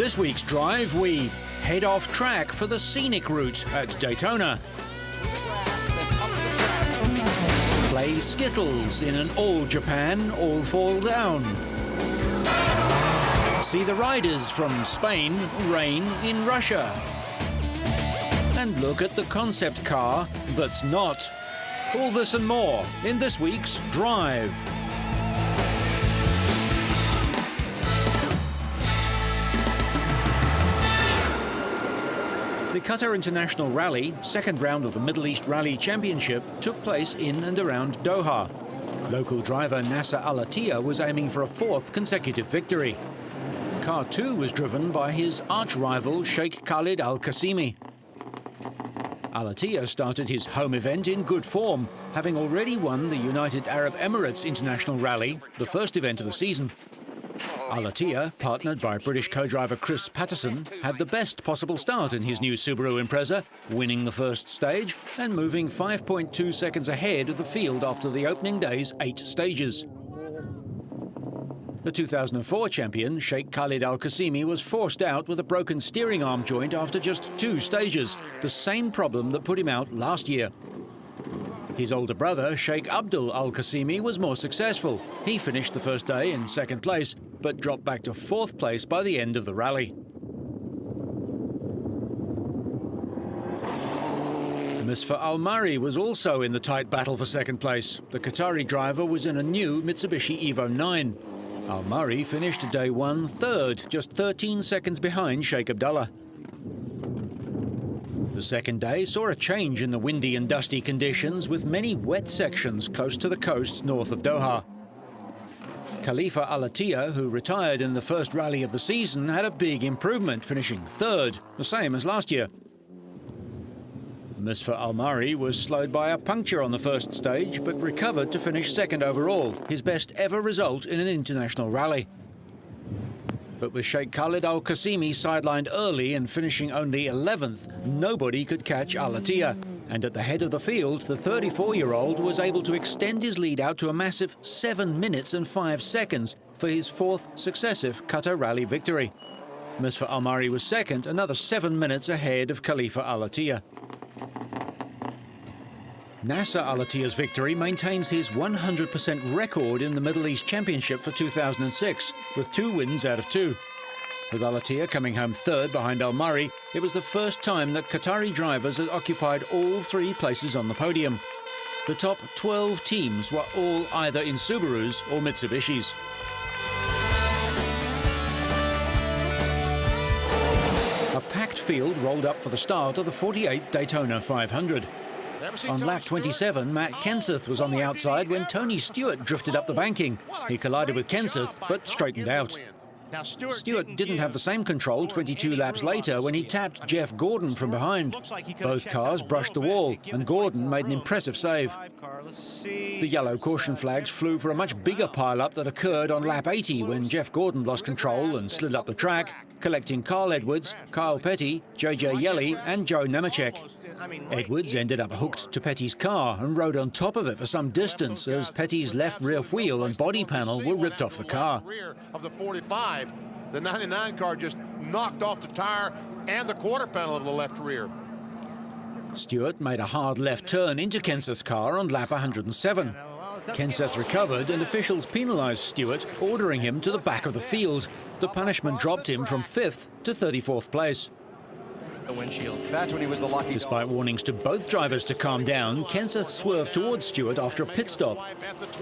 this week's drive, we head off track for the scenic route at Daytona. Play skittles in an all Japan, all fall down. See the riders from Spain reign in Russia. And look at the concept car that's not. All this and more in this week's Drive. The Qatar International Rally, second round of the Middle East Rally Championship, took place in and around Doha. Local driver Nasser Al Attiyah was aiming for a fourth consecutive victory. Car 2 was driven by his arch-rival Sheikh Khalid Al Qassimi. Al Attiyah started his home event in good form, having already won the United Arab Emirates International Rally, the first event of the season. Al Attiyah, partnered by British co-driver Chris Patterson, had the best possible start in his new Subaru Impreza, winning the first stage and moving 5.2 seconds ahead of the field after the opening day's 8 stages. The 2004 champion, Sheikh Khalid Al Qassimi, was forced out with a broken steering arm joint after just 2 stages, the same problem that put him out last year. His older brother, Sheikh Abdul Al Qassimi, was more successful. He finished the first day in second place, but dropped back to 4th place by the end of the rally. Misfa Al-Mari was also in the tight battle for second place. The Qatari driver was in a new Mitsubishi Evo 9. Al-Mari finished day 1 third, just 13 seconds behind Sheikh Abdullah. The second day saw a change in the windy and dusty conditions, with many wet sections close to the coast north of Doha. Khalifa Al Attiyah, who retired in the first rally of the season, had a big improvement, finishing third, the same as last year. Misfa Al-Mari was slowed by a puncture on the first stage, but recovered to finish second overall, his best ever result in an international rally. But with Sheikh Khalid Al Qassimi sidelined early and finishing only 11th, nobody could catch Al Attiyah. And at the head of the field, the 34-year-old was able to extend his lead out to a massive 7 minutes and 5 seconds for his 4th successive Qatar Rally victory. Misfa Al-Mari was second, another 7 minutes ahead of Khalifa Al Attiyah. Nasser Al Attiyah's victory maintains his 100% record in the Middle East Championship for 2006, with 2 wins out of 2. With Al Attiyah coming home third behind Al-Mari, it was the first time that Qatari drivers had occupied all 3 places on the podium. The top 12 teams were all either in Subarus or Mitsubishis. A packed field rolled up for the start of the 48th Daytona 500. On lap 27, Matt Kenseth was on the outside when Tony Stewart drifted up the banking. He collided with Kenseth, but straightened out. Stewart didn't have the same control 22 laps later when he tapped Jeff Gordon from behind. Both cars brushed the wall, and Gordon made an impressive save. The yellow caution flags flew for a much bigger pile-up that occurred on lap 80 when Jeff Gordon lost control and slid up the track, collecting Carl Edwards, Kyle Petty, JJ Yeley and Joe Nemechek. Edwards ended up hooked to Petty's car and rode on top of it for some distance as Petty's left rear wheel and body panel were ripped off the car. Of the 45, the 99 car just knocked off the tire and the quarter panel of the left rear. Stewart made a hard left turn into Kenseth's car on lap 107. Kenseth recovered and officials penalised Stewart, ordering him to the back of the field. The punishment dropped him from 5th to 34th place. Windshield. That's when he was the lucky. Despite warnings to both drivers to calm down, Kenseth swerved towards Stewart after a pit stop.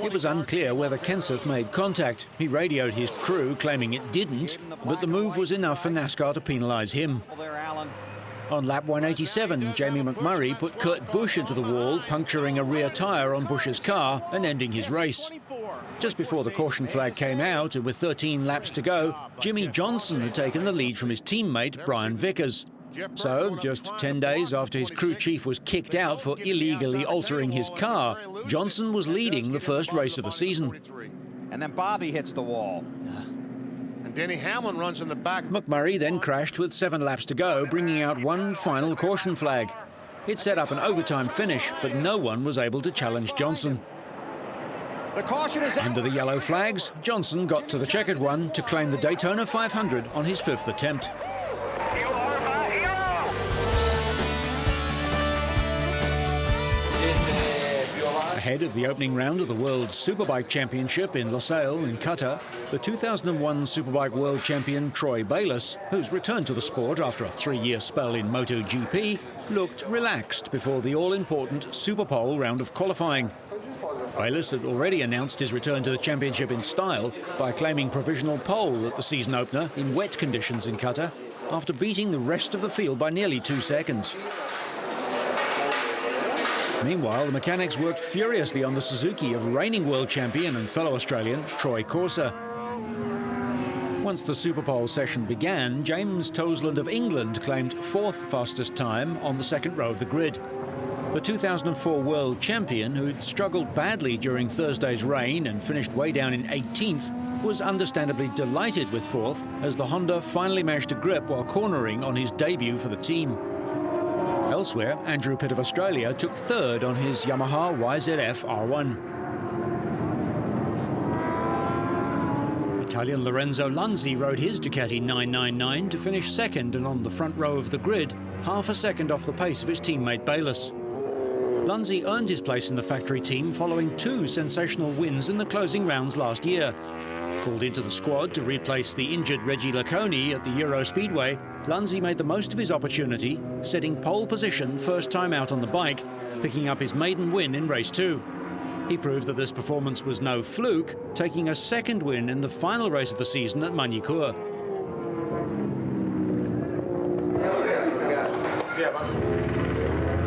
It was unclear whether Kenseth made contact. He radioed his crew, claiming it didn't, but the move was enough for NASCAR to penalise him. On lap 187, Jamie McMurray put Kurt Busch into the wall, puncturing a rear tyre on Busch's car and ending his race. Just before the caution flag came out, and with 13 laps to go, Jimmy Johnson had taken the lead from his teammate, Brian Vickers. So, just 10 days after his crew chief was kicked out for illegally altering his car, Johnson was leading the first race of the season. And then Bobby hits the wall. And Denny Hamlin runs in the back. McMurray then crashed with 7 laps to go, bringing out one final caution flag. It set up an overtime finish, but no one was able to challenge Johnson. The caution is Under the yellow flags, Johnson got to the checkered one to claim the Daytona 500 on his 5th attempt. Ahead of the opening round of the World Superbike Championship in Losail in Qatar, the 2001 Superbike World Champion Troy Bayliss, who's returned to the sport after a 3-year spell in MotoGP, looked relaxed before the all-important Super Pole round of qualifying. Bayliss had already announced his return to the championship in style by claiming provisional pole at the season opener in wet conditions in Qatar, after beating the rest of the field by nearly 2 seconds. Meanwhile, the mechanics worked furiously on the Suzuki of reigning world champion and fellow Australian Troy Corser. Once the Super Pole session began, James Toseland of England claimed 4th fastest time on the second row of the grid. The 2004 world champion, who'd struggled badly during Thursday's rain and finished way down in 18th, was understandably delighted with 4th as the Honda finally managed to grip while cornering on his debut for the team. Elsewhere, Andrew Pitt of Australia took 3rd on his Yamaha YZF R1. Italian Lorenzo Lanzi rode his Ducati 999 to finish 2nd and on the front row of the grid, half a second off the pace of his teammate Bayliss. Lanzi earned his place in the factory team following 2 sensational wins in the closing rounds last year. Called into the squad to replace the injured Reggie Laconi at the Euro Speedway, Lanzi made the most of his opportunity, setting pole position first time out on the bike, picking up his maiden win in race 2. He proved that this performance was no fluke, taking a 2nd win in the final race of the season at Magny-Cours.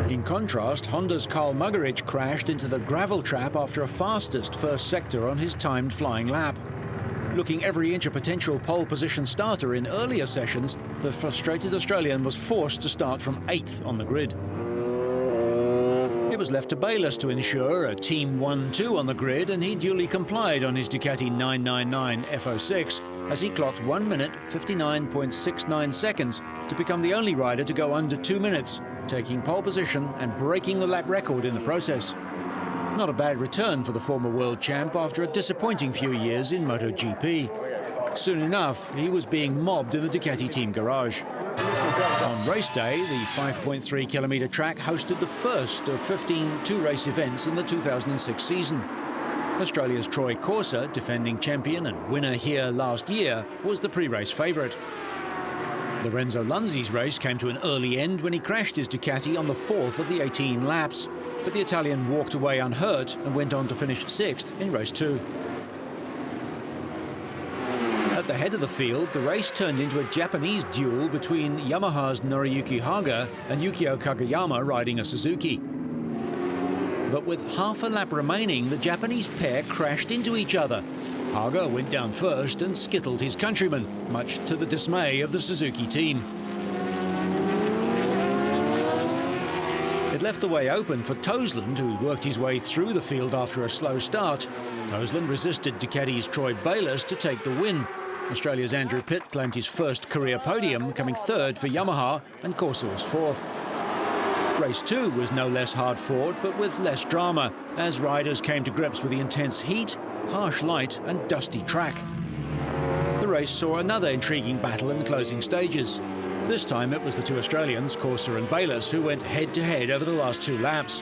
In contrast, Honda's Karl Mugarich crashed into the gravel trap after a fastest first sector on his timed flying lap. Looking every inch a potential pole position starter in earlier sessions, the frustrated Australian was forced to start from 8th on the grid. It was left to Bayliss to ensure a Team 1-2 on the grid, and he duly complied on his Ducati 999 F06 as he clocked 1 minute 59.69 seconds to become the only rider to go under 2 minutes, taking pole position and breaking the lap record in the process. Not a bad return for the former world champ after a disappointing few years in MotoGP. Soon enough, he was being mobbed in the Ducati team garage. On race day, the 5.3-kilometre track hosted the first of 15 two-race events in the 2006 season. Australia's Troy Corser, defending champion and winner here last year, was the pre-race favourite. Lorenzo Lanzi's race came to an early end when he crashed his Ducati on the 4th of the 18 laps, but the Italian walked away unhurt and went on to finish 6th in race 2. At the head of the field, the race turned into a Japanese duel between Yamaha's Noriyuki Haga and Yukio Kagayama riding a Suzuki. But with half a lap remaining, the Japanese pair crashed into each other. Haga went down first and skittled his countryman, much to the dismay of the Suzuki team. It left the way open for Toseland, who worked his way through the field after a slow start. Toseland resisted Ducati's Troy Bayliss to take the win. Australia's Andrew Pitt claimed his first career podium, coming 3rd for Yamaha, and Corser was 4th. Race 2 was no less hard-fought, but with less drama, as riders came to grips with the intense heat, harsh light and dusty track. The race saw another intriguing battle in the closing stages. This time it was the two Australians, Corser and Bayliss, who went head-to-head over the last 2 laps.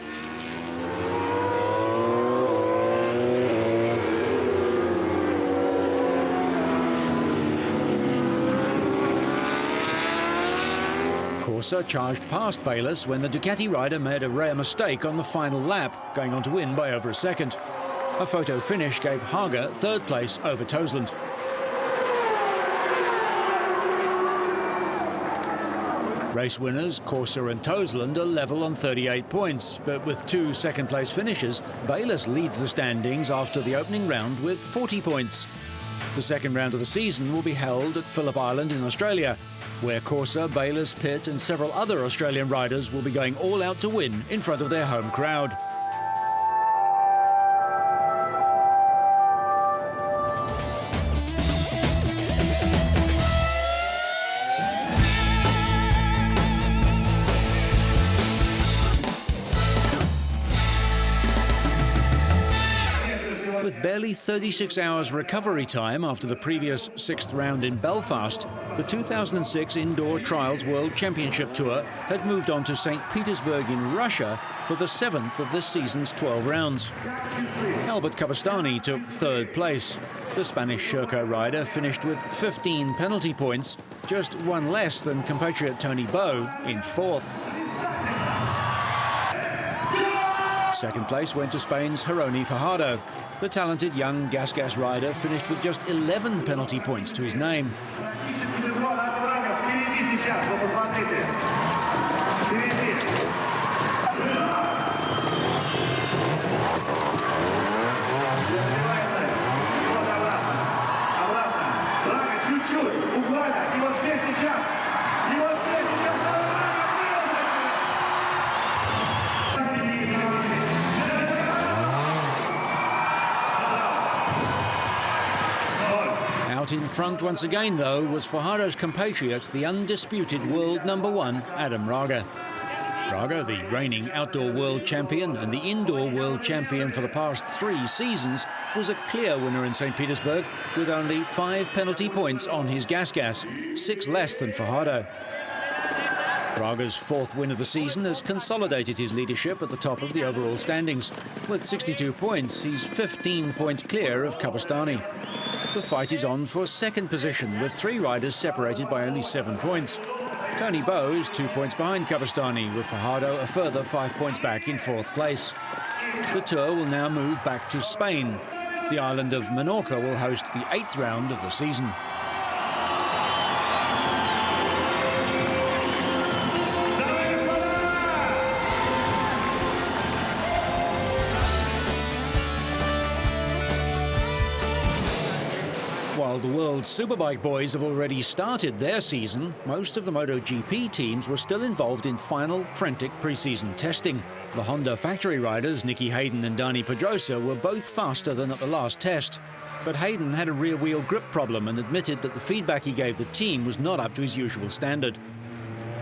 Corser charged past Bayliss when the Ducati rider made a rare mistake on the final lap, going on to win by over a second. A photo finish gave Haga 3rd place over Toseland. Race winners Corser and Toseland are level on 38 points, but with 2 second-place finishes, Bayliss leads the standings after the opening round with 40 points. The second round of the season will be held at Phillip Island in Australia, where Corser, Bayliss, Pitt and several other Australian riders will be going all out to win in front of their home crowd. With With barely 36 hours recovery time after the previous sixth round in Belfast, the 2006 Indoor Trials World Championship Tour had moved on to St. Petersburg in Russia for the seventh of this season's 12 rounds. Albert Kabastani took third place. The Spanish Sherco rider finished with 15 penalty points, just one less than compatriot Tony Bowe in fourth. Second place went to Spain's Jeroni Fajardo. The talented young gas rider finished with just 11 penalty points to his name. Out in front once again, though, was Fajardo's compatriot, the undisputed world #1, Adam Raga. Raga, the reigning outdoor world champion and the indoor world champion for the past 3 seasons, was a clear winner in St. Petersburg with only 5 penalty points on his gas, 6 less than Fajardo. Raga's 4th win of the season has consolidated his leadership at the top of the overall standings. With 62 points, he's 15 points clear of Kabastani. The fight is on for second position, with 3 riders separated by only 7 points. Tony Bowe is 2 points behind Kabastani, with Fajardo a further 5 points back in 4th place. The tour will now move back to Spain. The island of Menorca will host the 8th round of the season. While the World Superbike boys have already started their season, most of the MotoGP teams were still involved in final, frantic pre-season testing. The Honda factory riders, Nicky Hayden and Dani Pedrosa, were both faster than at the last test. But Hayden had a rear-wheel grip problem and admitted that the feedback he gave the team was not up to his usual standard.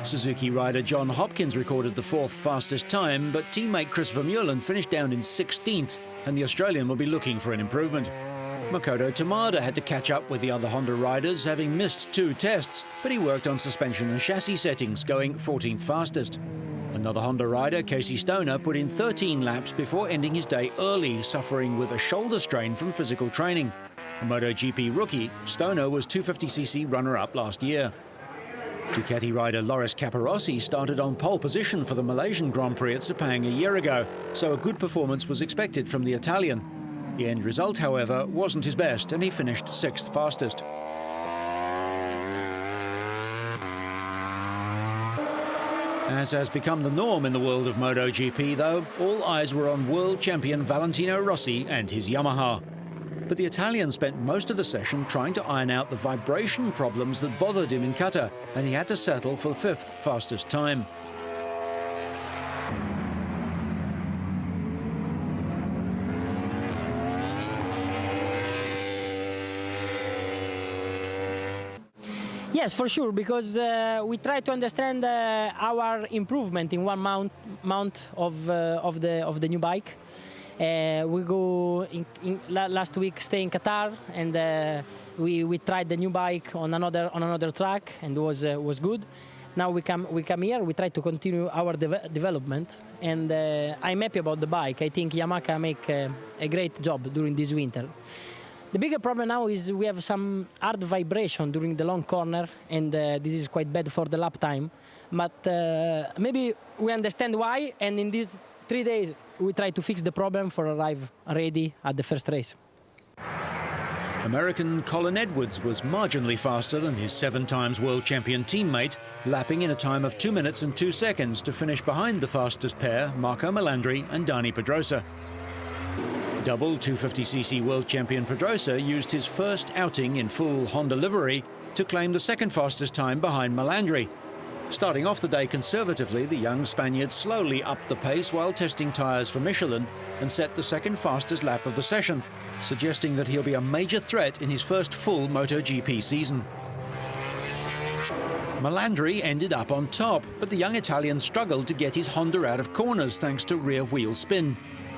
Suzuki rider John Hopkins recorded the 4th fastest time, but teammate Chris Vermeulen finished down in 16th, and the Australian will be looking for an improvement. Makoto Tamada had to catch up with the other Honda riders, having missed 2 tests, but he worked on suspension and chassis settings, going 14th fastest. Another Honda rider, Casey Stoner, put in 13 laps before ending his day early, suffering with a shoulder strain from physical training. A MotoGP rookie, Stoner was 250cc runner-up last year. Ducati rider Loris Capirossi started on pole position for the Malaysian Grand Prix at Sepang a year ago, so a good performance was expected from the Italian. The end result, however, wasn't his best, and he finished 6th fastest. As has become the norm in the world of MotoGP, though, all eyes were on world champion Valentino Rossi and his Yamaha. But the Italian spent most of the session trying to iron out the vibration problems that bothered him in Qatar, and he had to settle for 5th fastest time. Yes, for sure, because we try to understand our improvement in one mount of the new bike. We go last week stay in Qatar, and we tried the new bike on another track, and it was good. Now we come here. We try to continue our development, and I'm happy about the bike. I think Yamaha make a great job during this winter. The bigger problem now is we have some hard vibration during the long corner, and this is quite bad for the lap time. But maybe we understand why, and in these 3 days we try to fix the problem for arrive ready at the first race. American Colin Edwards was marginally faster than his 7 times world champion teammate, lapping in a time of 2 minutes and 2 seconds to finish behind the fastest pair, Marco Melandri and Dani Pedrosa. Double 250cc world champion Pedrosa used his first outing in full Honda livery to claim the 2nd fastest time behind Melandri. Starting off the day conservatively, the young Spaniard slowly upped the pace while testing tyres for Michelin and set the 2nd fastest lap of the session, suggesting that he'll be a major threat in his first full MotoGP season. Melandri ended up on top, but the young Italian struggled to get his Honda out of corners thanks to rear wheel spin.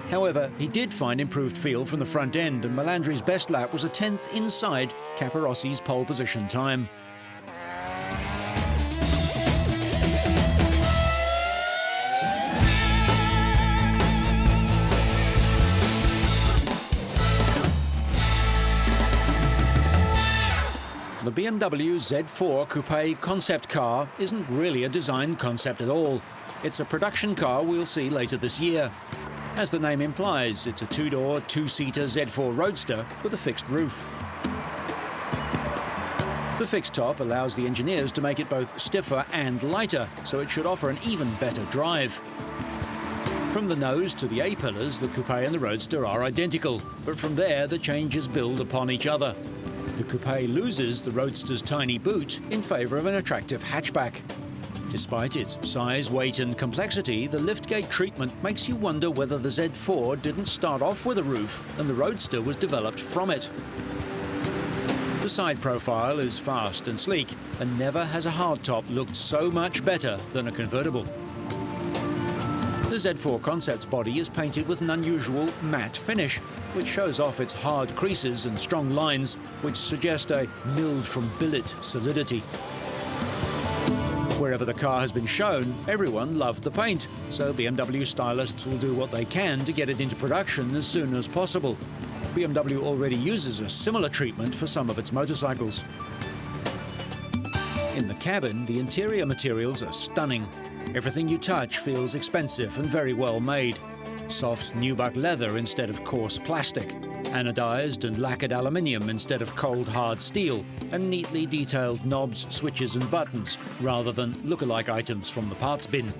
However, he did find improved feel from the front end, and Melandri's best lap was a 10th inside Caparossi's pole position time. The BMW Z4 Coupe concept car isn't really a design concept at all. It's a production car we'll see later this year. As the name implies, it's a two-door, two-seater Z4 Roadster with a fixed roof. The fixed top allows the engineers to make it both stiffer and lighter, so it should offer an even better drive. From the nose to the A-pillars, the Coupe and the Roadster are identical, but from there the changes build upon each other. The Coupe loses the Roadster's tiny boot in favour of an attractive hatchback. Despite its size, weight and complexity, the liftgate treatment makes you wonder whether the Z4 didn't start off with a roof and the Roadster was developed from it. The side profile is fast and sleek, and never has a hardtop looked so much better than a convertible. The Z4 Concept's body is painted with an unusual matte finish, which shows off its hard creases and strong lines, which suggest a milled from billet solidity. Wherever the car has been shown, everyone loved the paint, so BMW stylists will do what they can to get it into production as soon as possible. BMW already uses a similar treatment for some of its motorcycles. In the cabin, the interior materials are stunning. Everything you touch feels expensive and very well made. Soft nubuck leather instead of coarse plastic, anodized and lacquered aluminium instead of cold hard steel, and neatly detailed knobs, switches and buttons, rather than look-alike items from the parts bin.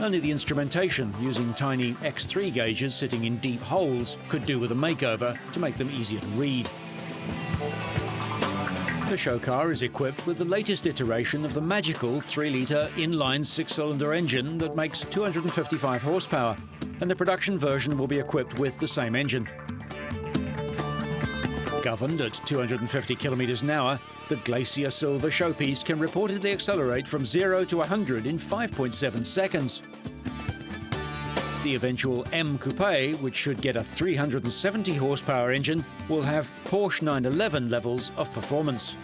Only the instrumentation, using tiny X3 gauges sitting in deep holes, could do with a makeover to make them easier to read. The show car is equipped with the latest iteration of the magical 3-litre inline 6-cylinder engine that makes 255 horsepower, and the production version will be equipped with the same engine. Governed at 250 kilometres an hour, the Glacier Silver showpiece can reportedly accelerate from 0 to 100 in 5.7 seconds. The eventual M Coupe, which should get a 370 horsepower engine, will have Porsche 911 levels of performance.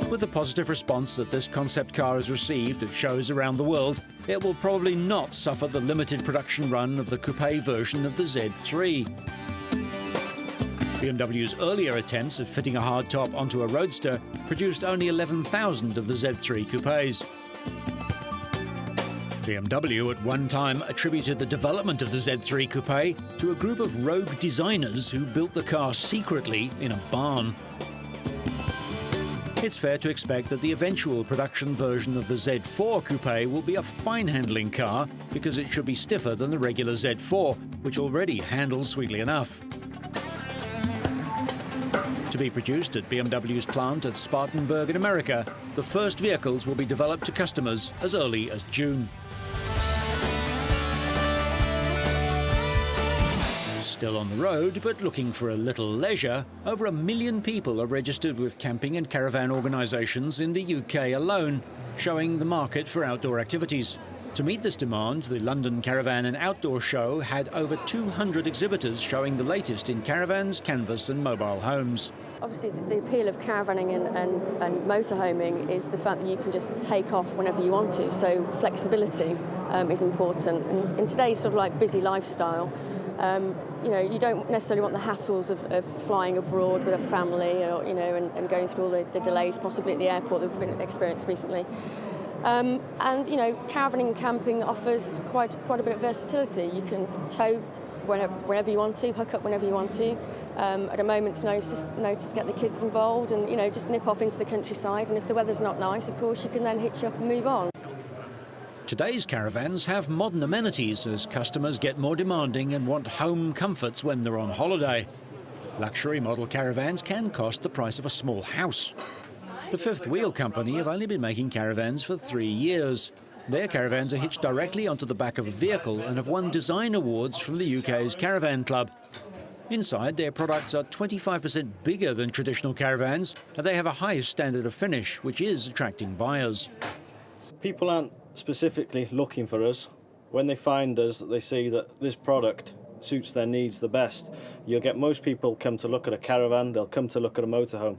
With the positive response that this concept car has received at shows around the world, it will probably not suffer the limited production run of the coupe version of the Z3. BMW's earlier attempts at fitting a hardtop onto a Roadster produced only 11,000 of the Z3 coupes. BMW at one time attributed the development of the Z3 Coupe to a group of rogue designers who built the car secretly in a barn. It's fair to expect that the eventual production version of the Z4 Coupe will be a fine-handling car because it should be stiffer than the regular Z4, which already handles sweetly enough. To be produced at BMW's plant at Spartanburg in America, the first vehicles will be developed to customers as early as June. Still on the road, but looking for a little leisure, over 1 million people are registered with camping and caravan organisations in the UK alone, showing the market for outdoor activities. To meet this demand, the London Caravan and Outdoor Show had over 200 exhibitors showing the latest in caravans, canvas and mobile homes. Obviously, the appeal of caravanning and motorhoming is the fact that you can just take off whenever you want to, so flexibility is important. And in today's sort of like busy lifestyle, you know, you don't necessarily want the hassles of flying abroad with a family, or, you know, and going through all the delays possibly at the airport that we've been experienced recently. And you know, caravanning and camping offers quite a bit of versatility. You can tow whenever you want to, hook up whenever you want to. At a moment's notice, get the kids involved, and you know, just nip off into the countryside. And if the weather's not nice, of course, you can then hitch up and move on. Today's caravans have modern amenities as customers get more demanding and want home comforts when they're on holiday. Luxury model caravans can cost the price of a small house. The Fifth Wheel Company have only been making caravans for 3 years. Their caravans are hitched directly onto the back of a vehicle and have won design awards from the UK's Caravan Club. Inside, their products are 25% bigger than traditional caravans, and they have a higher standard of finish, which is attracting buyers. People aren't specifically looking for us. When they find us, they see that this product suits their needs the best. You'll get most people come to look at a caravan, they'll come to look at a motorhome.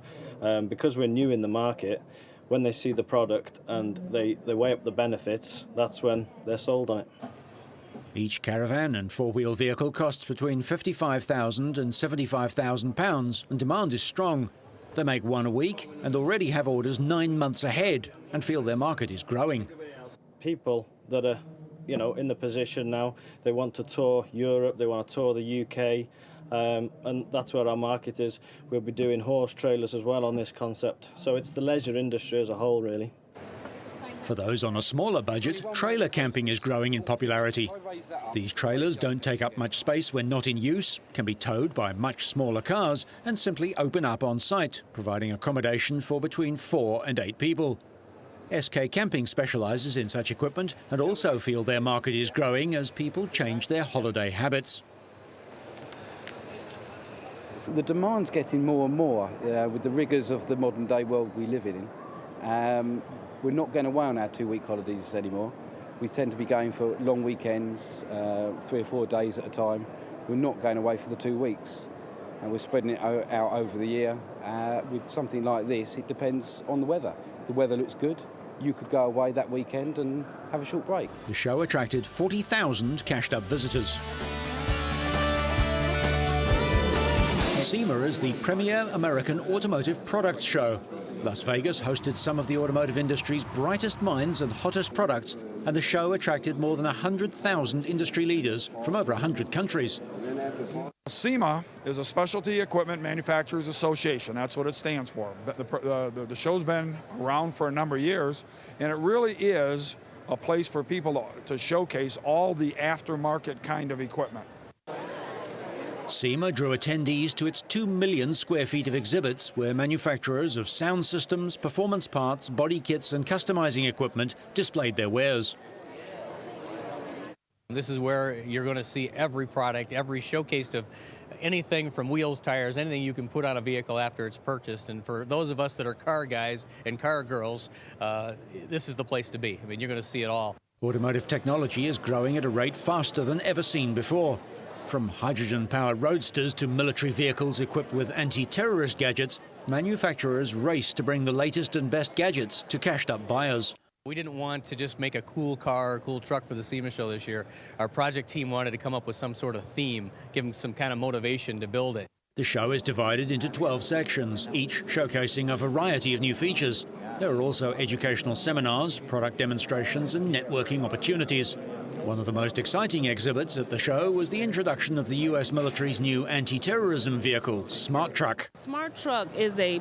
Because we're new in the market, when they see the product and they weigh up the benefits, that's when they're sold on it. Each caravan and four-wheel vehicle costs between £55,000 and £75,000, and demand is strong. They make one a week and already have orders 9 months ahead and feel their market is growing. People that are, in the position now, they want to tour Europe, they want to tour the UK, and that's where our market is. We'll be doing horse trailers as well on this concept. So it's the leisure industry as a whole, really. For those on a smaller budget, trailer camping is growing in popularity. These trailers don't take up much space when not in use, can be towed by much smaller cars and simply open up on site, providing accommodation for between 4 and 8 people. SK Camping specialises in such equipment and also feel their market is growing as people change their holiday habits. The demand's getting more and more with the rigours of the modern day world we live in. We're not going away on our 2-week holidays anymore. We tend to be going for long weekends, 3 or 4 days at a time. We're not going away for the 2 weeks. And we're spreading it out over the year. With something like this, it depends on the weather. If the weather looks good, you could go away that weekend and have a short break. The show attracted 40,000 cashed-up visitors. SEMA is the premier American automotive products show. Las Vegas hosted some of the automotive industry's brightest minds and hottest products, and the show attracted more than 100,000 industry leaders from over 100 countries. SEMA is a Specialty Equipment Manufacturers Association. That's what it stands for. The show's been around for a number of years, and it really is a place for people to showcase all the aftermarket kind of equipment. SEMA drew attendees to its 2 million square feet of exhibits where manufacturers of sound systems, performance parts, body kits and customizing equipment displayed their wares. This is where you're going to see every product, every showcase of anything from wheels, tires, anything you can put on a vehicle after it's purchased. And for those of us that are car guys and car girls, this is the place to be. I mean, you're going to see it all. Automotive technology is growing at a rate faster than ever seen before. From hydrogen-powered roadsters to military vehicles equipped with anti-terrorist gadgets, manufacturers race to bring the latest and best gadgets to cashed-up buyers. We didn't want to just make a cool car or cool truck for the SEMA show this year. Our project team wanted to come up with some sort of theme, give them some kind of motivation to build it. The show is divided into 12 sections, each showcasing a variety of new features. There are also educational seminars, product demonstrations and networking opportunities. One of the most exciting exhibits at the show was the introduction of the US military's new anti-terrorism vehicle, Smart Truck. Smart Truck is a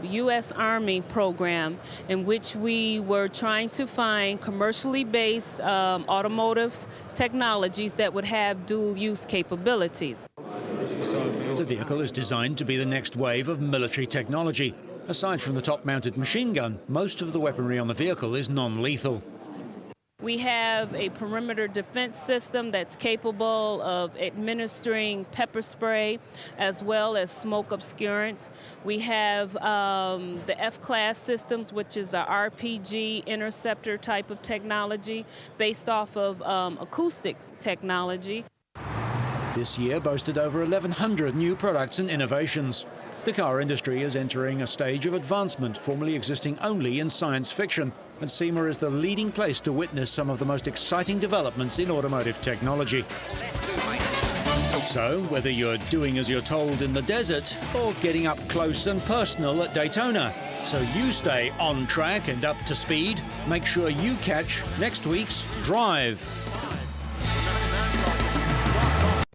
U.S. Army program in which we were trying to find commercially based automotive technologies that would have dual-use capabilities. The vehicle is designed to be the next wave of military technology. Aside from the top-mounted machine gun, most of the weaponry on the vehicle is non-lethal. We have a perimeter defense system that's capable of administering pepper spray as well as smoke obscurant. We have the F-class systems, which is a RPG interceptor type of technology based off of acoustics technology. This year boasted over 1,100 new products and innovations. The car industry is entering a stage of advancement formerly existing only in science fiction, and SEMA is the leading place to witness some of the most exciting developments in automotive technology. So, whether you're doing as you're told in the desert or getting up close and personal at Daytona, so you stay on track and up to speed, make sure you catch next week's Drive.